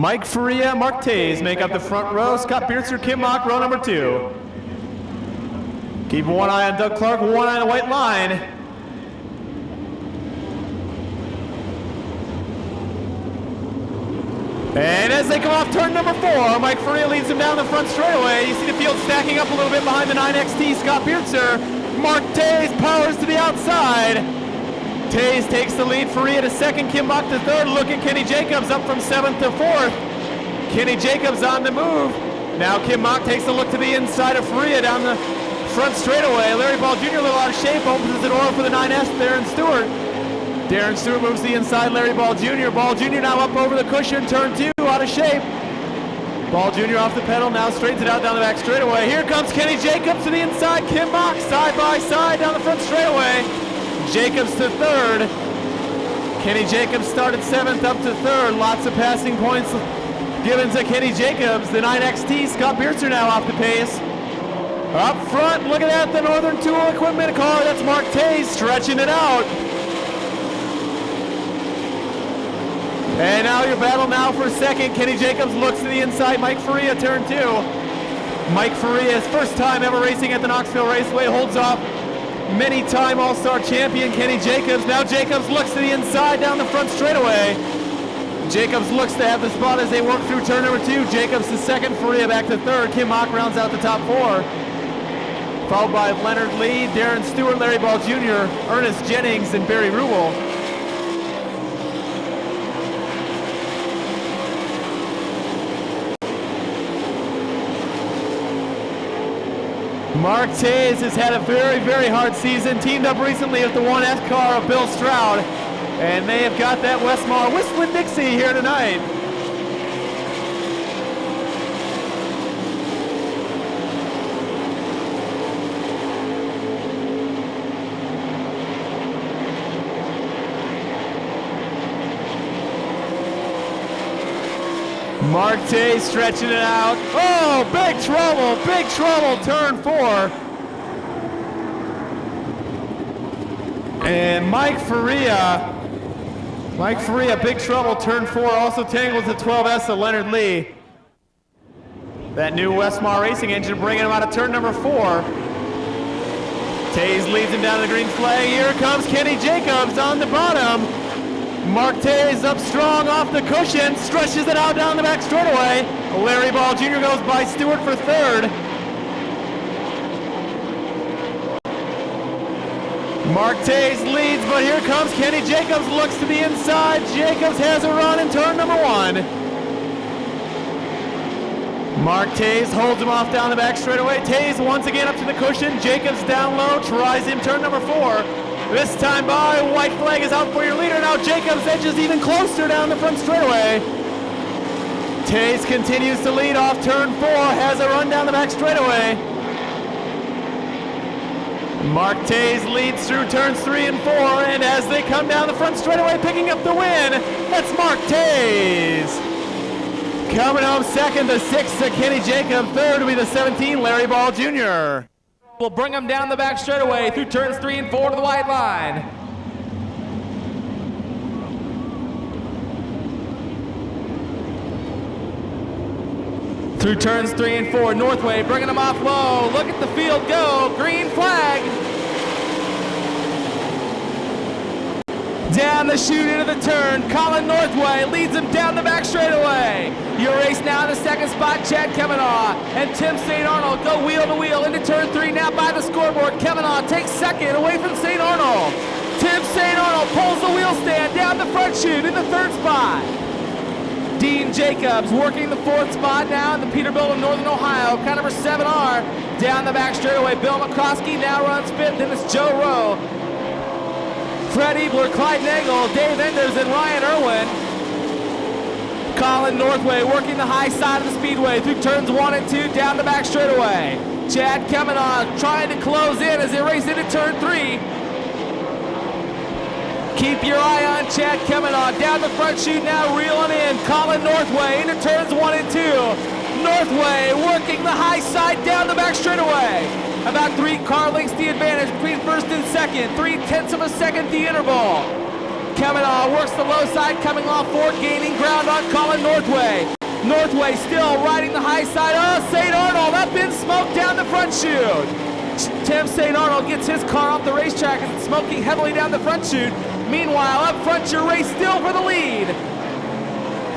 Mike Faria, Mark Tays make up the front row. Scott Beertzer, Kim Mock, row number 2. Keep one eye on Doug Clark, one eye on the white line. And as they come off turn number 4, Mike Faria leads them down the front straightaway. You see the field stacking up a little bit behind the 9XT, Scott Beertzer. Mark Tays powers to the outside. Tays takes the lead, Faria to second, Kim Mock to third. Look at Kenny Jacobs up from 7th to 4th. Kenny Jacobs on the move. Now Kim Mock takes a look to the inside of Faria down the front straightaway. Larry Ball Jr. a little out of shape, opens the door for the 9S, Darren Stewart. Darren Stewart moves to the inside, Larry Ball Jr. Ball Jr. now up over the cushion, turn 2, out of shape. Ball Jr. off the pedal, now straightens it out down the back straightaway. Here comes Kenny Jacobs to the inside, Kim Mock side by side down the front straightaway. Jacobs to third. Kenny Jacobs started 7th up to third. Lots of passing points given to Kenny Jacobs. The 9XT, Scott Beertzer now off the pace. Up front, look at that, the Northern Tool Equipment car. That's Mark Tays stretching it out. And now your battle now for second. Kenny Jacobs looks to the inside. Mike Faria, turn 2. Mike Faria's first time ever racing at the Knoxville Raceway, holds off many-time All-Star champion Kenny Jacobs. Now Jacobs looks to the inside down the front straightaway. Jacobs looks to have the spot as they work through turn number 2. Jacobs to second, Faria back to third. Kim Mock rounds out the top 4. Followed by Leonard Lee, Darren Stewart, Larry Ball Jr., Ernest Jennings, and Barry Ruble. Mark Tays has had a very, very hard season. Teamed up recently with the 1S car of Bill Stroud. And they have got that Westmar Whistling Dixie here tonight. Mark Tays stretching it out. Oh, big trouble, turn 4. And Mike Faria, big trouble, turn 4, also tangled to 12S of Leonard Lee. That new Westmar Racing engine bringing him out of turn number 4. Tays leads him down to the green flag. Here comes Kenny Jacobs on the bottom. Mark Tays up strong off the cushion, stretches it out down the back straightaway. Larry Ball Jr. goes by Stewart for third. Mark Tays leads, but here comes Kenny Jacobs, looks to the inside. Jacobs has a run in turn number 1. Mark Tays holds him off down the back straightaway. Tays once again up to the cushion. Jacobs down low, tries him turn number 4. This time by, white flag is out for your leader. Now Jacobs edges even closer down the front straightaway. Tays continues to lead off turn 4, has a run down the back straightaway. Mark Tays leads through turns 3 and 4, and as they come down the front straightaway picking up the win, that's Mark Tays. Coming home second, the 6th to Kenny Jacobs. Third will be the 17, Larry Ball Jr. We'll bring them down the back straightaway through turns 3 and 4 to the white line. Through turns 3 and 4, Northway bringing them off low. Look at the field go, green flag. Down the chute into the turn, Colin Northway leads him down the back straightaway. Your race now in the second spot, Chad Kemenaugh and Tim St. Arnold go wheel to wheel into turn 3 now by the scoreboard. Kemenaugh takes second away from St. Arnold. Tim St. Arnold pulls the wheel stand down the front chute in the 3rd spot. Dean Jacobs working the 4th spot now in the Peterbilt of Northern Ohio, car number 7R. Down the back straightaway, Bill McCroskey now runs 5th, and it's Joe Rowe. Fred Ebler, Clyde Nagel, Dave Enders, and Ryan Irwin. Colin Northway working the high side of the speedway through turns 1 and 2 down the back straightaway. Chad Kemenaugh trying to close in as they race into turn 3. Keep your eye on Chad Kemenaugh down the front chute now, reeling in. Colin Northway into turns 1 and 2. Northway working the high side down the back straightaway. About 3 car lengths the advantage between 1st and 2nd. 0.3 of a second the interval. Kavanaugh works the low side, coming off Ford, gaining ground on Colin Northway. Northway still riding the high side. Oh, St. Arnold up in smoke down the front chute. Tim St. Arnold gets his car off the racetrack and it's smoking heavily down the front chute. Meanwhile, up front, your race still for the lead.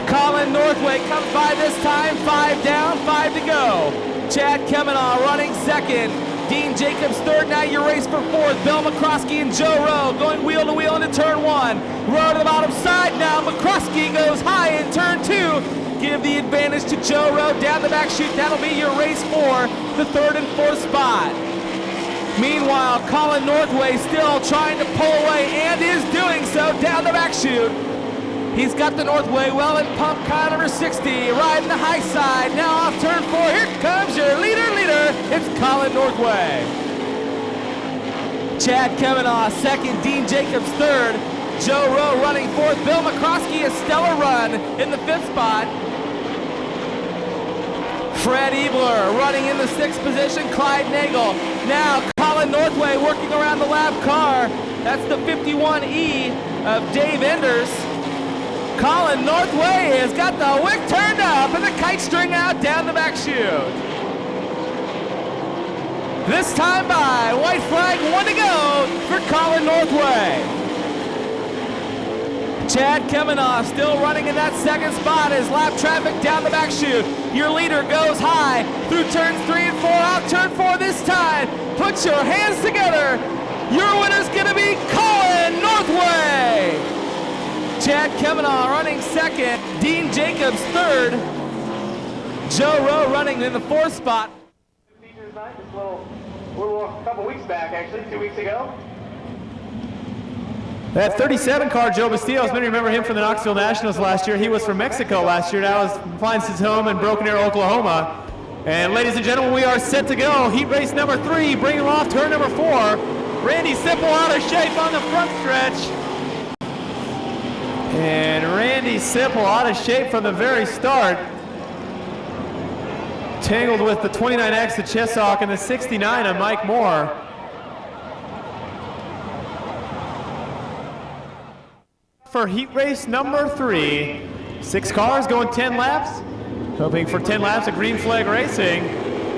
Colin Northway comes by this time, 5 down, 5 to go. Chad Kavanaugh running second. Dean Jacobs third, now your race for fourth. Bill McCroskey and Joe Rowe going wheel to wheel into turn one. Rowe to the bottom side now. McCroskey goes high in turn two. Give the advantage to Joe Rowe down the back chute. That'll be your race for the third and fourth spot. Meanwhile, Colin Northway still trying to pull away and is doing so down the back chute. He's got the Northway well in pump, car number 60, riding the high side. Now off turn 4, here comes your leader. It's Colin Northway. Chad Kavanaugh second, Dean Jacobs third, Joe Rowe running fourth. Bill McCroskey a stellar run in the fifth spot. Fred Ebler running in the sixth position, Clyde Nagel. Now Colin Northway working around the lap car. That's the 51E of Dave Enders. Colin Northway has got the wick turned up and the kite string out down the back chute. This time by, white flag, 1 to go for Colin Northway. Chad Kavanaugh still running in that second spot as lap traffic down the back chute. Your leader goes high through turns 3 and 4, out turn 4 this time. Put your hands together. Your winner's gonna be Colin Northway. Chad Kavanaugh running second, Dean Jacobs third, Joe Rowe running in the fourth spot. Features night, just a little couple weeks back, actually, 2 weeks ago. That 37 car, Joe Bastillos, many remember him from the Knoxville Nationals last year. He was from Mexico last year. Now finds his home in Broken Arrow, Oklahoma. And ladies and gentlemen, we are set to go. Heat race number 3, bringing him off turn number 4. Randy Sipple out of shape on the front stretch. And Randy Sipple out of shape from the very start. Tangled with the 29X of Chesauk and the 69 of Mike Moore. For heat race number 3, 6 cars going 10 laps. Hoping for 10 laps of green flag racing.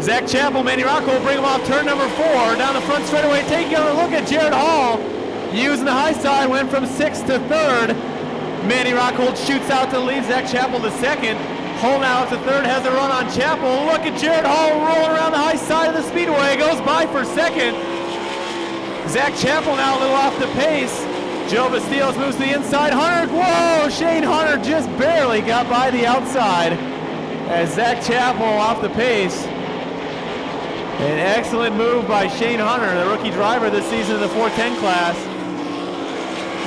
Zach Chappell, Manny Rocco will bring him off turn number 4. Down the front straightaway, taking a look at Jared Hall. Using the high side, went from 6th to 3rd. Manny Rockhold shoots out to lead Zach Chappell to 2nd. Hall now to 3rd, has a run on Chappell. Look at Jared Hall rolling around the high side of the speedway, goes by for 2nd. Zach Chappell now a little off the pace. Joe Bastillos moves to the inside. Hunter, whoa, Shane Hunter just barely got by the outside as Zach Chappell off the pace. An excellent move by Shane Hunter, the rookie driver this season in the 410 class.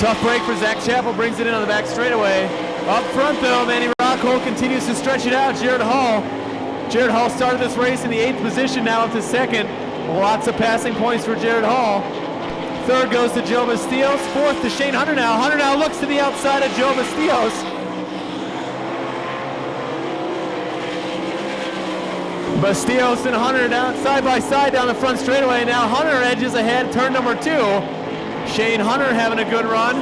Tough break for Zach Chappell, brings it in on the back straightaway. Up front though, Manny Rockhold continues to stretch it out. Jared Hall started this race in the 8th position, now up to 2nd. Lots of passing points for Jared Hall. 3rd goes to Joe Bastillos, 4th to Shane Hunter now. Hunter now looks to the outside of Joe Bastillos. Bastillos and Hunter down side by side down the front straightaway. Now Hunter edges ahead, turn number 2. Shane Hunter having a good run.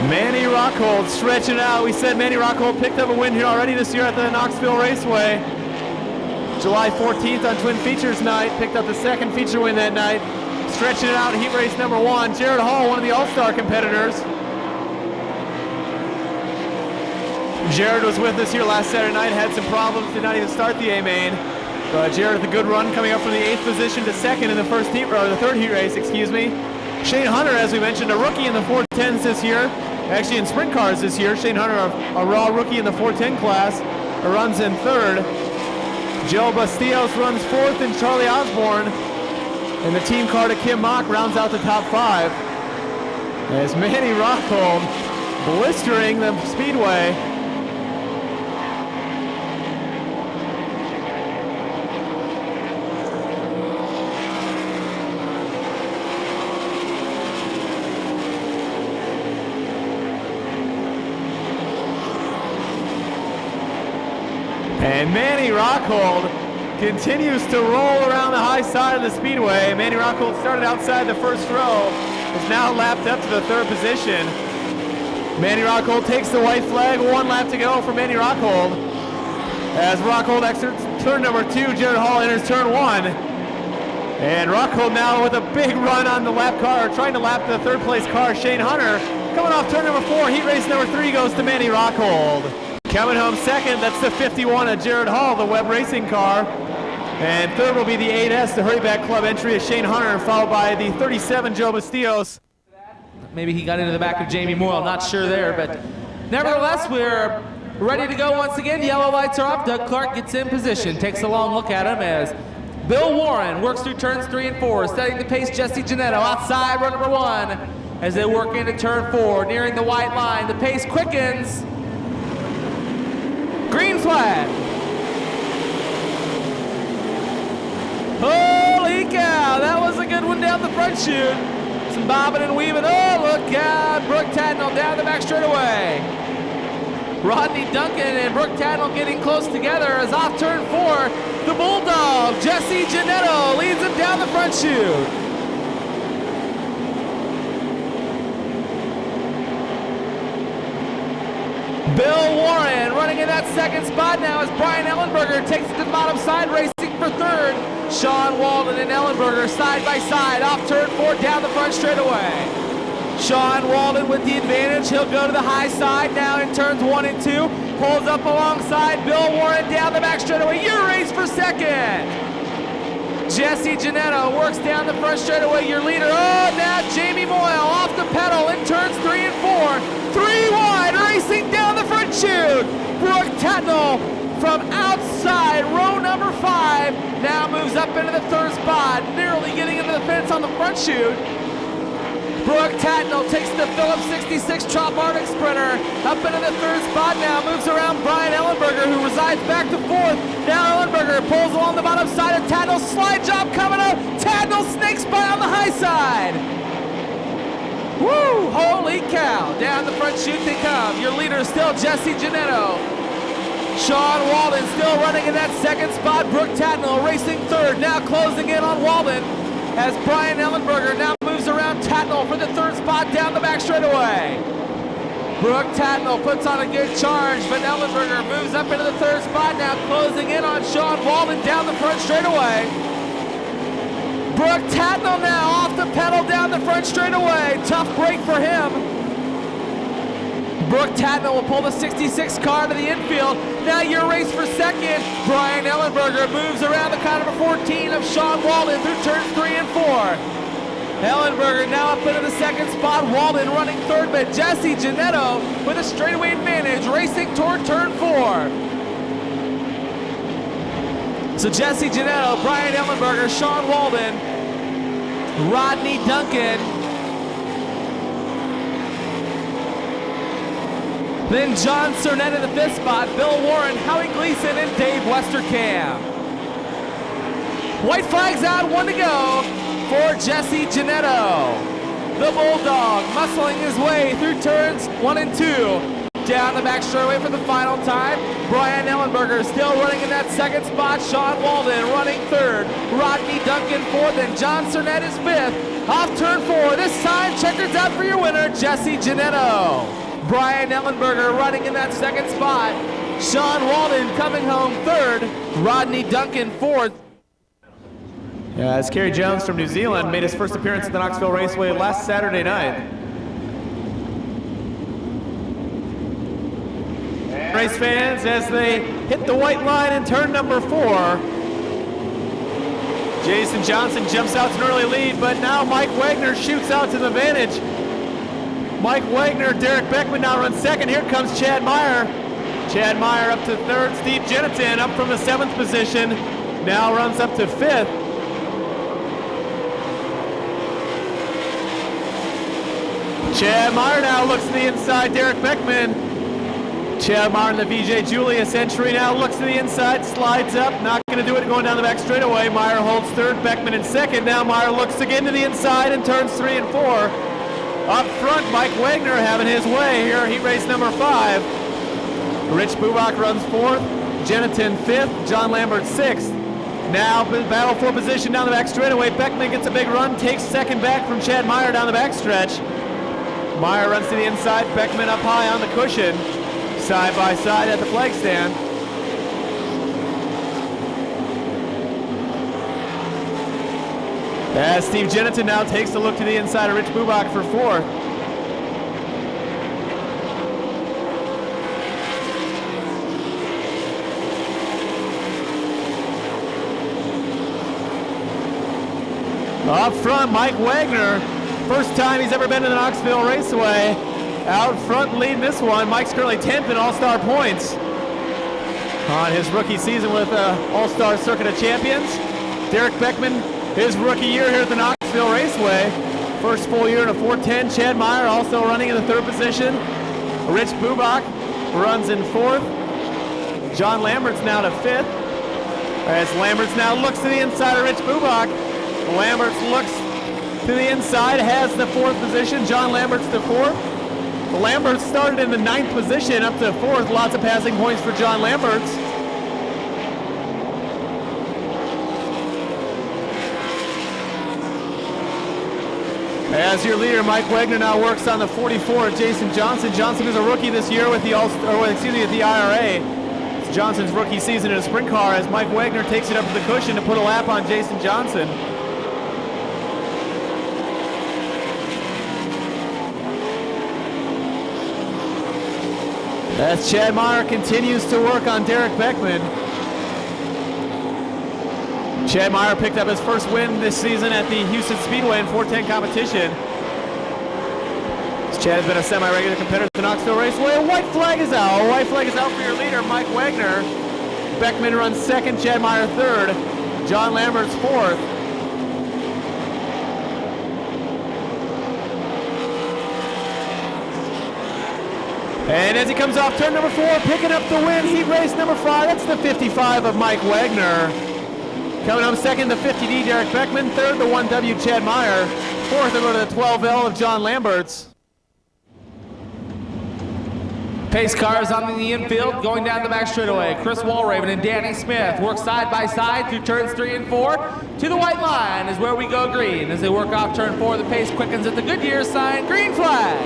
Manny Rockhold stretching out. We said Manny Rockhold picked up a win here already this year at the Knoxville Raceway. July 14th on Twin Features night. Picked up the 2nd feature win that night. Stretching it out, heat race number 1. Jared Hall, one of the all-star competitors. Jared was with us here last Saturday night, had some problems, did not even start the A-main. But Jared with a good run, coming up from the 8th position to 2nd in the first heat, or the 3rd heat race, excuse me. Shane Hunter, as we mentioned, a rookie in the 410s this year. Actually in sprint cars this year. Shane Hunter, a raw rookie in the 410 class, runs in 3rd. Joe Bastillos runs 4th, and Charlie Osborne in the team car to Kim Mock rounds out the top 5. As Manny Rockhold blistering the speedway. And Manny Rockhold continues to roll around the high side of the speedway. Manny Rockhold started outside the first row, is now lapped up to the third position. Manny Rockhold takes the white flag, 1 lap to go for Manny Rockhold. As Rockhold exits turn number 2, Jared Hall enters turn 1. And Rockhold now with a big run on the lap car, trying to lap the third place car, Shane Hunter. Coming off turn number 4, heat race number 3 goes to Manny Rockhold. Coming home second, that's the 51 of Jared Hall, the Webb Racing car. And third will be the 8S, the Hurryback Club entry of Shane Hunter, followed by the 37, Joe Bastillos. Maybe he got into the back of Jamie Moyle, not sure there, but nevertheless, we're ready to go once again. Yellow lights are off. Doug Clark gets in position, takes a long look at him as Bill Warren works through turns 3 and 4, setting the pace. Jesse Janetto outside run number 1 as they work into turn 4, nearing the white line. The pace quickens. Green flag. Holy cow, that was a good one down the front chute. Some bobbing and weaving. Oh, look out. Brooke Tatnall down the back straightaway. Rodney Duncan and Brooke Tatnall getting close together as off turn 4, the Bulldog, Jesse Janetto, leads him down the front chute. Bill Warren running in that second spot now as Brian Ellenberger takes it to the bottom side, racing for third. Sean Walden and Ellenberger side by side, off turn 4, down the front straightaway. Sean Walden with the advantage. He'll go to the high side now in turns 1 and 2. Pulls up alongside Bill Warren down the back straightaway. Your race for second. Jesse Janetto works down the front straightaway. Your leader. Oh, now Jamie Moyle off the pedal in turns 3 and 4. 3 wide, racing down the front chute. Brooke Tatnall from outside row number 5 now moves up into the third spot, nearly getting into the fence on the front chute. Brooke Tatnall takes the Phillips 66 Trop Arctic Sprinter up into the third spot now, moves around Brian Ellenberger, who resides back to 4th. Now Ellenberger pulls along the bottom side of Tatnall, slide job coming up. Tatnall snakes by on the high side. Woo! Holy cow! Down the front chute they come. Your leader is still Jesse Janetto. Sean Walden still running in that second spot. Brooke Tatnall racing third, now closing in on Walden as Brian Ellenberger now moves around Tatnall for the third spot down the back straightaway. Brooke Tatnall puts on a good charge, but Ellenberger moves up into the third spot now, closing in on Sean Walden down the front straightaway. Brooke Tatnall now off the pedal down the front straightaway. Tough break for him. Brooke Tatnall will pull the 66 car to the infield. Now your race for second. Brian Ellenberger moves around the car number 14 of Sean Walden through turns 3 and 4. Ellenberger now up into the second spot. Walden running third, but Jesse Janetto with a straightaway advantage, racing toward turn 4. So Jesse Janetto, Brian Ellenberger, Sean Walden, Rodney Duncan, then John Cernett in the 5th spot, Bill Warren, Howie Gleason, and Dave Westerkamp. White flag's out, 1 to go for Jesse Janetto. The Bulldog muscling his way through turns 1 and 2. Down the back straightaway for the final time. Brian Ellenberger still running in that second spot. Sean Walden running third. Rodney Duncan 4th, and John Cernett is 5th. Off turn 4, this time checkers out for your winner, Jesse Janetto. Brian Ellenberger running in that second spot. Sean Walden coming home third. Rodney Duncan 4th. Yeah, as Kerry Jones from New Zealand made his first appearance at the Knoxville Raceway last Saturday night. Race fans, as they hit the white line in turn number 4. Jason Johnson jumps out to an early lead, but now Mike Wagner shoots out to the advantage. Mike Wagner, Derek Beckman now runs second. Here comes Chad Meyer. Chad Meyer up to third. Steve Jenitin up from the 7th position. Now runs up to 5th. Chad Meyer now looks to the inside. Derek Beckman. Chad Meyer in the VJ Julius entry now looks to the inside, slides up, not going to do it going down the back straightaway. Meyer holds third, Beckman in second. Now Meyer looks again to the inside and turns 3 and 4. Up front, Mike Wagner having his way here, heat race number 5. Rich Bubach runs 4th. Genneton 5th, John Lambert 6th. Now battle for position down the back straightaway. Beckman gets a big run, takes second back from Chad Meyer down the back stretch. Meyer runs to the inside, Beckman up high on the cushion, side by side at the flag stand. As Steve Genneton now takes a look to the inside of Rich Bubak for 4th. Up front, Mike Wagner. First time he's ever been to the Knoxville Raceway. Out front leading this one. Mike's currently 10th in All-Star points on his rookie season with All-Star Circuit of Champions. Derek Beckman, his rookie year here at the Knoxville Raceway. First full year in a 410. Chad Meyer also running in the 3rd position. Rich Bubak runs in 4th. John Lambert's now to 5th. As Lambert's now looks to the inside of Rich Bubak. Lambert's looks to the inside, has the 4th position. John Lambert's to 4th. Lambert started in the 9th position up to 4th. Lots of passing points for John Lambert's. As your leader, Mike Wagner now works on the 44, Jason Johnson. Johnson is a rookie this year with the IRA. It's Johnson's rookie season in a sprint car as Mike Wagner takes it up to the cushion to put a lap on Jason Johnson. As Chad Meyer continues to work on Derek Beckman. Chad Meyer picked up his first win this season at the Houston Speedway in 410 competition. Chad has been a semi-regular competitor at the Knoxville Raceway. A white flag is out. A white flag is out for your leader, Mike Wagner. Beckman runs 2nd, Chad Meyer 3rd. John Lambert's 4th. And as he comes off turn number 4, picking up the win, heat race number 5, that's the 55 of Mike Wagner. Coming up 2nd, the 50D, Derek Beckman. 3rd, the 1W, Chad Meyer. 4th, they'll go to the 12L of John Lambert's. Pace cars on the infield, going down the back straightaway. Chris Walraven and Danny Smith work side by side through turns 3 and 4. To the white line is where we go green. As they work off turn 4, the pace quickens at the Goodyear sign, green flag.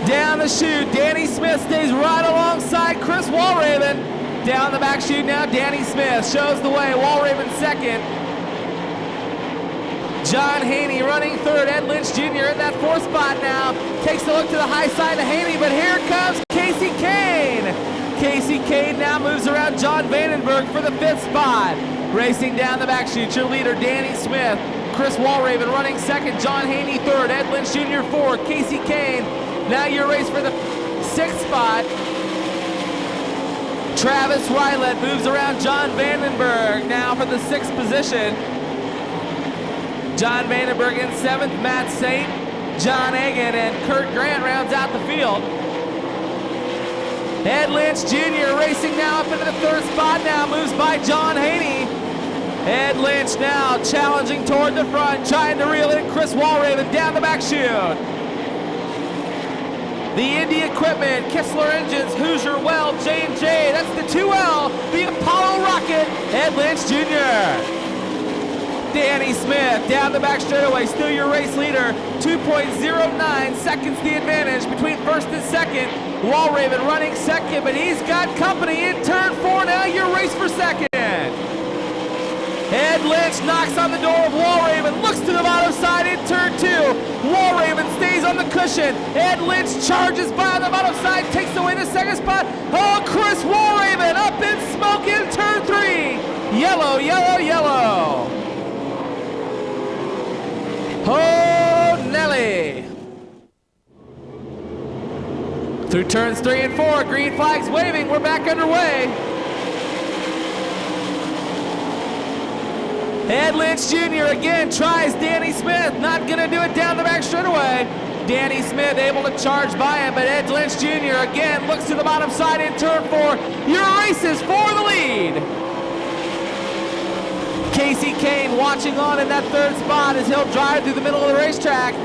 Down the chute, Danny Smith stays right alongside Chris Walraven. Down the back chute now, Danny Smith shows the way. Walraven 2nd. John Haney running 3rd. Ed Lynch Jr. in that 4th spot now. Takes a look to the high side of Haney, but here comes Casey Kane. Casey Kane now moves around John Vandenberg for the 5th spot. Racing down the back chute, your leader Danny Smith. Chris Walraven running 2nd. John Haney 3rd. Ed Lynch Jr. 4th. Casey Kane. Now your race for the 6th spot. Travis Rylett moves around John Vandenberg now for the 6th position. John Vandenberg in 7th, Matt Saint, John Egan, and Kurt Grant rounds out the field. Ed Lynch Jr. racing now up into the 3rd spot now, moves by John Haney. Ed Lynch now challenging toward the front, trying to reel in Chris Walraven down the back chute. The Indy Equipment, Kistler Engines, Hoosier Well, J&J, that's the 2L, the Apollo Rocket, Ed Lynch Jr. Danny Smith down the back straightaway, still your race leader, 2.09 seconds the advantage between 1st and 2nd. Walraven running 2nd, but he's got company in turn 4 now, your race for 2nd. Ed Lynch knocks on the door of Walraven, looks to the bottom side in turn 2. Walraven stays on the cushion. Ed Lynch charges by on the bottom side, takes away the 2nd spot. Oh, Chris Walraven up in smoke in turn 3. Yellow, yellow, yellow. Oh, Nelly. Through turns 3 and 4, green flags waving, we're back underway. Ed Lynch Jr. again tries Danny Smith, not gonna do it down the back straightaway. Danny Smith able to charge by him, but Ed Lynch Jr. again looks to the bottom side in turn 4. Your races for the lead. Casey Kane watching on in that 3rd spot as he'll drive through the middle of the racetrack.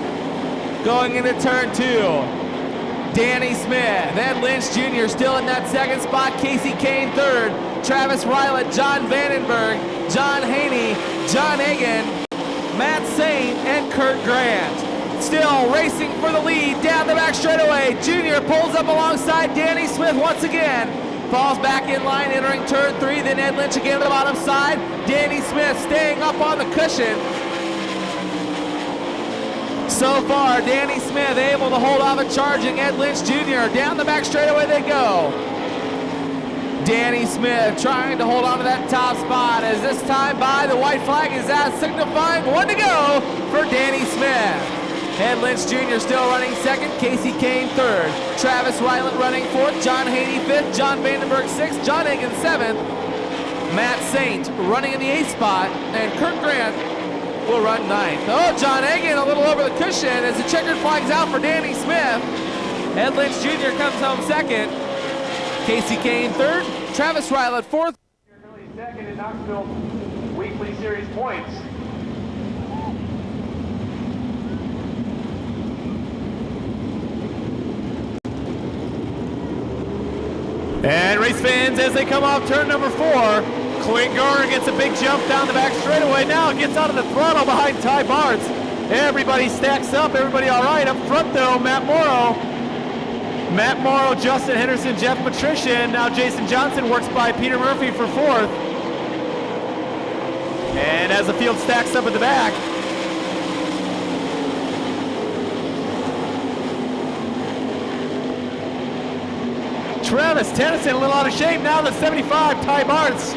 Going into turn 2. Danny Smith. Ed Lynch Jr. still in that second spot. Casey Kane third. Travis Rylett, John Vandenberg, John Haney, John Egan, Matt Saint, and Kurt Grant. Still racing for the lead down the back straightaway. Junior pulls up alongside Danny Smith once again. Falls back in line entering turn 3. Then Ed Lynch again to the bottom side. Danny Smith staying up on the cushion. So far, Danny Smith able to hold off a charging Ed Lynch Jr. Down the back straightaway they go. Danny Smith trying to hold on to that top spot as this time by the white flag is out, signifying 1 to go for Danny Smith. Ed Lynch Jr. still running second, Casey Kane third, Travis Rylett running fourth, John Haney fifth, John Vandenberg sixth, John Egan seventh, Matt Saint running in the 8th spot, and Kurt Grant will run 9th. Oh, John Egan a little over the cushion as the checkered flag's out for Danny Smith. Ed Lynch Jr. comes home second, Casey Kane third, Travis Rylett fourth. Second in Knoxville Weekly Series points. And race fans, as they come off turn number 4, Clint Garner gets a big jump down the back straightaway. Now gets out of the throttle behind Ty Bartz. Everybody stacks up, everybody all right. Up front though, Matt Morrow, Justin Henderson, Jeff Patrician. Now Jason Johnson works by Peter Murphy for 4th. And as the field stacks up at the back, Travis Tennyson a little out of shape now. The 75, Ty Bartz.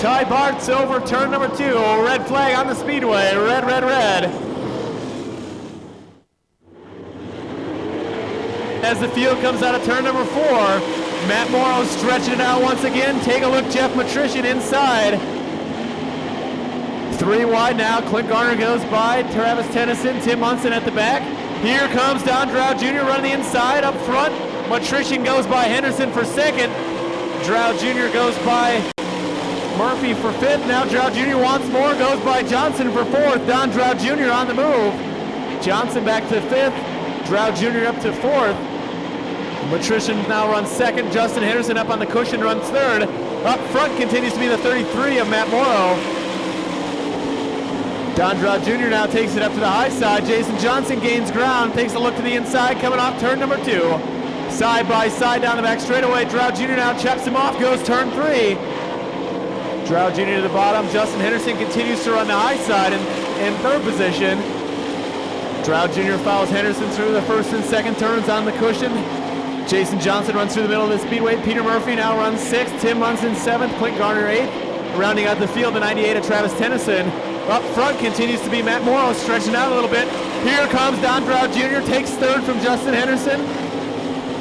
Ty Bartz over turn number 2. Red flag on the speedway. Red, red, red. As the field comes out of turn number 4, Matt Morrow stretching it out once again. Take a look, Jeff Matrician inside. 3 wide now. Clint Garner goes by. Travis Tennyson, Tim Munson at the back. Here comes Don Drow Jr. running the inside. Up front, Matrician goes by Henderson for 2nd. Drow Jr. goes by Murphy for 5th. Now Drow Jr. once more goes by Johnson for 4th. Don Drow Jr. on the move. Johnson back to 5th. Drow Jr. up to 4th. Matrician now runs 2nd. Justin Henderson up on the cushion runs 3rd. Up front continues to be the 33 of Matt Morrow. Don Drow Jr. now takes it up to the high side. Jason Johnson gains ground, takes a look to the inside, coming off turn number 2. Side by side down the back straightaway. Drow Jr. now chaps him off, goes turn 3. Drow Jr. to the bottom. Justin Henderson continues to run the high side in 3rd position. Drow Jr. follows Henderson through the 1st and 2nd turns on the cushion. Jason Johnson runs through the middle of the speedway. Peter Murphy now runs 6th. Tim Munson 7th. Clint Garner 8th. Rounding out the field, the 98 of Travis Tennyson. Up front continues to be Matt Morrow, stretching out a little bit. Here comes Don Drow Jr., takes 3rd from Justin Henderson.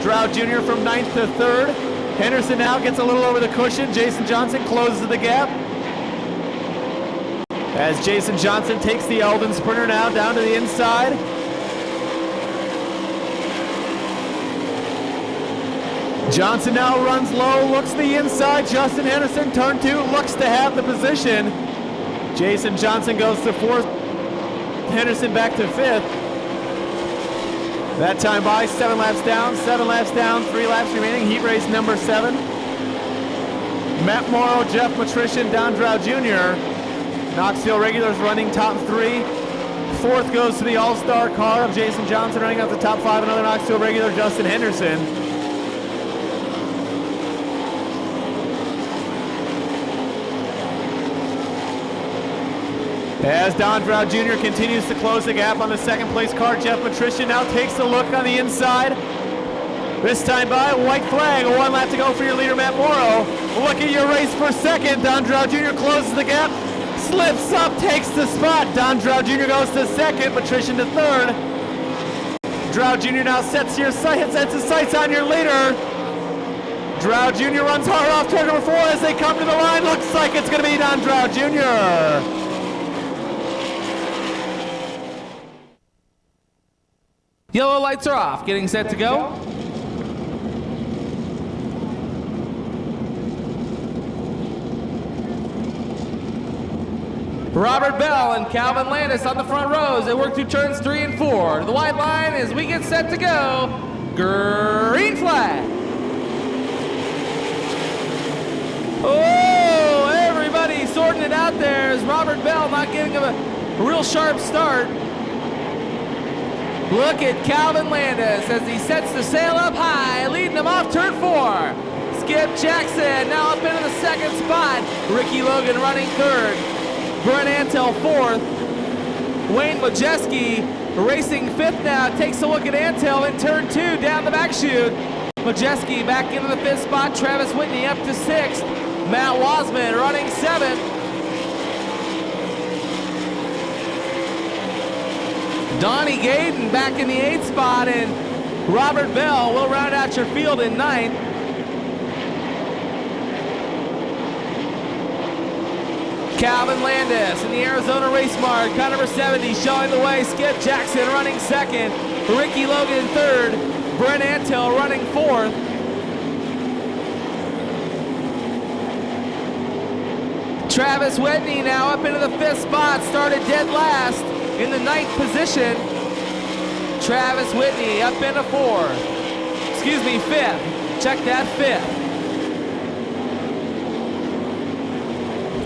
Drow Jr. from 9th to 3rd. Henderson now gets a little over the cushion. Jason Johnson closes the gap. As Jason Johnson takes the Eldon Sprinter now down to the inside. Johnson now runs low, looks to the inside. Justin Henderson, turn 2, looks to have the position. Jason Johnson goes to 4th. Henderson back to 5th. That time by 7 laps down, 3 laps remaining. Heat race number 7. Matt Morrow, Jeff Matrician, Don Drow Jr. Knoxville regulars running top 3. 4th goes to the all-star car of Jason Johnson running out the top 5. Another Knoxville regular, Justin Henderson. As Don Drow Jr. continues to close the gap on the 2nd place car, Jeff Matrician now takes a look on the inside. This time by a white flag, 1 lap to go for your leader, Matt Morrow. Look at your race for 2nd. Don Drow Jr. closes the gap, slips up, takes the spot. Don Drow Jr. goes to 2nd, Matrician to 3rd. Drow Jr. now sets his sights on your leader. Drow Jr. runs hard off turn number 4 as they come to the line. Looks like it's going to be Don Drow Jr. Yellow lights are off, getting set to go. Robert Bell and Calvin Landis on the front rows. They work through turns 3 and 4. To the white line as we get set to go. Green flag. Oh, everybody sorting it out there as Robert Bell not getting a real sharp start. Look at Calvin Landis as he sets the sail up high, leading him off turn 4. Skip Jackson now up into the second spot. Ricky Logan running third. Brent Antel fourth. Wayne Majeski racing fifth now. Takes a look at Antel in turn 2 down the back chute. Majeski back into the 5th spot. Travis Whitney up to 6th. Matt Wasman running 7th. Donnie Gaden back in the 8th spot, and Robert Bell will round out your field in 9th. Calvin Landis in the Arizona Race Mark, car number 70, showing the way. Skip Jackson running 2nd. Ricky Logan 3rd. Brent Antel running 4th. Travis Whitney now up into the 5th spot, started dead last in the 9th position. Travis Whitney up into 4th. Excuse me, 5th. Check that, 5th.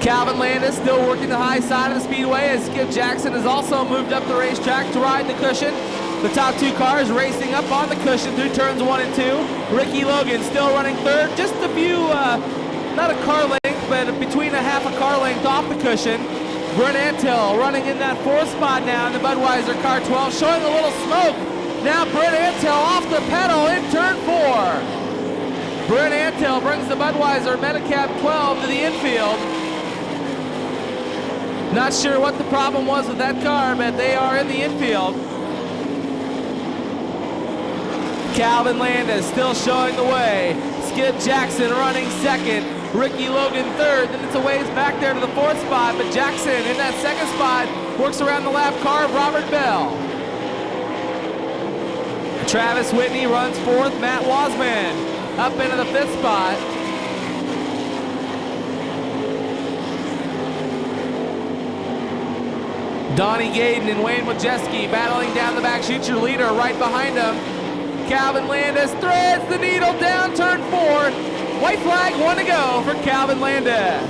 Calvin Landis still working the high side of the speedway as Skip Jackson has also moved up the racetrack to ride the cushion. The top 2 cars racing up on the cushion through turns 1 and 2. Ricky Logan still running 3rd, just a few, not a car length, but between a half a car length off the cushion. Brent Antel running in that 4th spot now in the Budweiser car 12, showing a little smoke. Now Brent Antel off the pedal in turn 4. Brent Antel brings the Budweiser Medicab 12 to the infield. Not sure what the problem was with that car, but they are in the infield. Calvin Landis still showing the way. Skip Jackson running 2nd. Ricky Logan 3rd. Then it's a ways back there to the 4th spot, but Jackson in that 2nd spot works around the lap car of Robert Bell. Travis Whitney runs 4th. Matt Wasman up into the 5th spot. Donnie Gaden and Wayne Majeski battling down the back. Shoot your leader right behind him. Calvin Landis threads the needle down turn 4. White flag, 1 to go for Calvin Landis.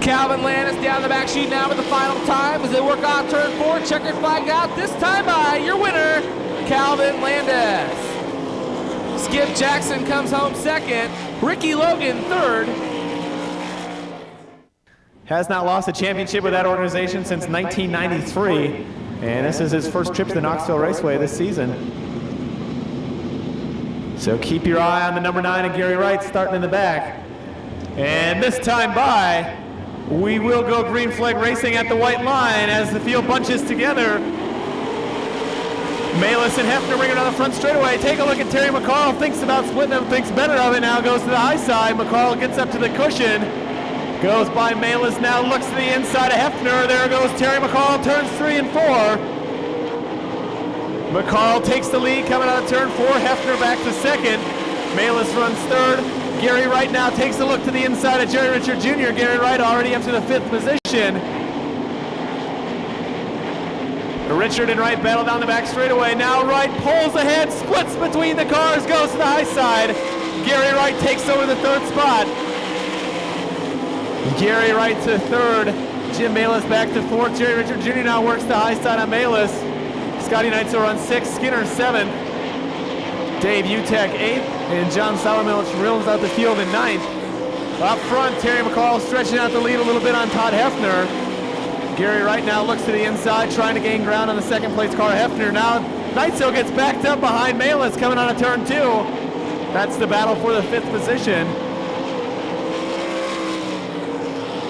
Calvin Landis down the back sheet now with the final time as they work off turn 4. Checkered flag out, this time by your winner, Calvin Landis. Skip Jackson comes home 2nd. Ricky Logan 3rd. Has not lost a championship with that organization since 1993. And this is his first trip to the Knoxville Raceway this season. So keep your eye on the number 9 and Gary Wright starting in the back. And this time by, we will go green flag racing at the white line as the field bunches together. Malis and Hefner bring it on the front straightaway. Take a look at Terry McCarl. Thinks about splitting them, thinks better of it now. Goes to the high side. McCarl gets up to the cushion. Goes by Malis now, looks to the inside of Hefner. There goes Terry McCarl, turns 3 and 4. McCarl takes the lead coming out of turn 4. Hefner back to 2nd. Malis runs 3rd. Gary Wright now takes a look to the inside of Jerry Richard Jr. Gary Wright already up to the 5th position. Richard and Wright battle down the back straightaway. Now Wright pulls ahead, splits between the cars, goes to the high side. Gary Wright takes over the 3rd spot. Gary Wright to 3rd. Jim Malis back to 4th. Jerry Richard Jr. now works the high side on Malis. Scotty Neitzel runs 6th. Skinner 7th. Dave Utek 8th. And John Sauermilch rounds out the field in 9th. Up front, Terry McCall stretching out the lead a little bit on Todd Hefner. Gary Wright now looks to the inside, trying to gain ground on the 2nd place car, Hefner. Now Neitzel gets backed up behind Malis coming on a turn 2. That's the battle for the 5th position.